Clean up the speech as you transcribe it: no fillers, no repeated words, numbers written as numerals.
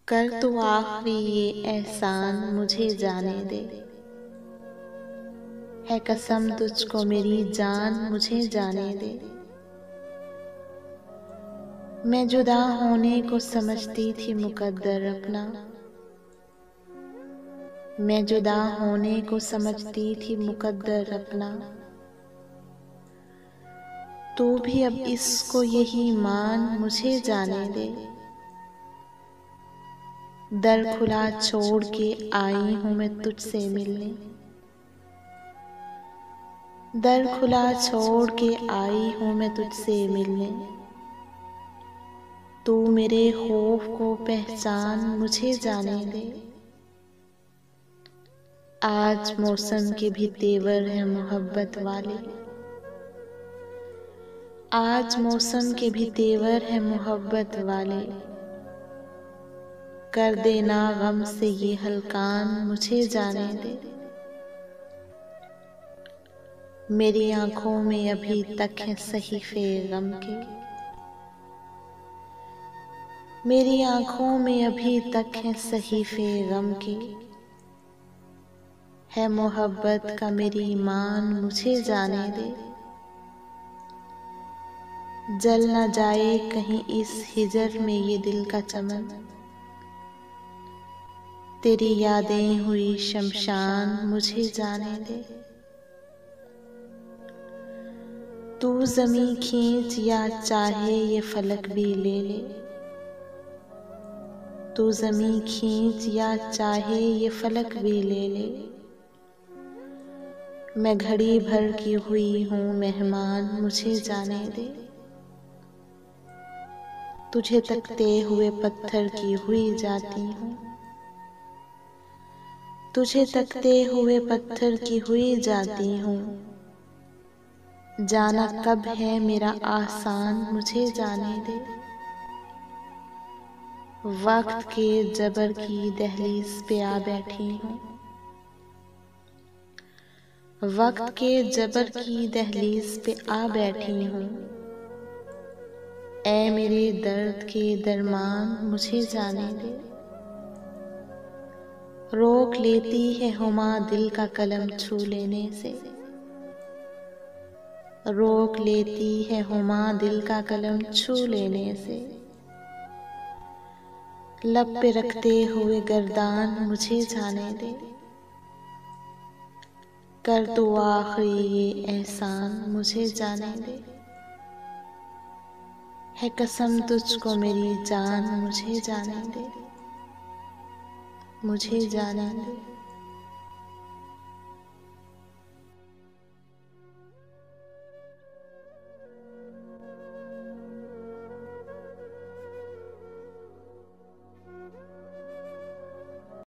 कर तो आखिरी ये एहसान मुझे जाने दे। है कसम तुझको मेरी जान मुझे जाने दे। मैं जुदा होने को समझती थी मुकद्दर अपना। मैं जुदा होने को समझती थी मुकद्दर अपना। तू भी अब इसको यही मान मुझे जाने दे। दर खुला छोड़ के आई हूँ मैं तुझसे मिलने। दर खुला छोड़ के आई हूँ मैं तुझसे मिलने। तू मेरे खौफ को पहचान मुझे जाने दे। आज मौसम के भी तेवर है मोहब्बत वाले। आज मौसम के भी तेवर है मोहब्बत वाले। कर देना गम से ये हलकान मुझे जाने दे। मेरी आंखों में अभी तक है सहीफे गम के। मेरी आंखों में अभी तक है सहीफे गम के। है मोहब्बत का मेरी ईमान मुझे जाने दे। जल न जाए कहीं इस हिजर में ये दिल का चमन। तेरी यादें हुई शमशान मुझे जाने दे। तू ज़मीं खींच या चाहे ये फलक भी ले ले। तू ज़मीं खींच या चाहे ये फलक भी ले ले। मैं घड़ी भर की हुई हूँ मेहमान मुझे जाने दे। तुझे तकते हुए पत्थर की हुई जाती हूँ। तुझे तकते हुए पत्थर की हुई जाती हूँ। जाना कब है मेरा आसान मुझे जाने दे। वक्त के जबर की दहलीज पे आ बैठी हूँ। वक्त के जबर की दहलीज पे आ बैठी हूँ। ऐ मेरे दर्द के दरमान मुझे जाने दे। रोक लेती है हुमा दिल का कलम छू लेने से। रोक लेती है हुमा दिल का कलम छू लेने से। लब पे रखते हुए गर्दान मुझे जाने दे। कर तो आखिरी ये एहसान मुझे जाने दे। है कसम तुझको मेरी जान मुझे जाने दे। मुझे जाने दे।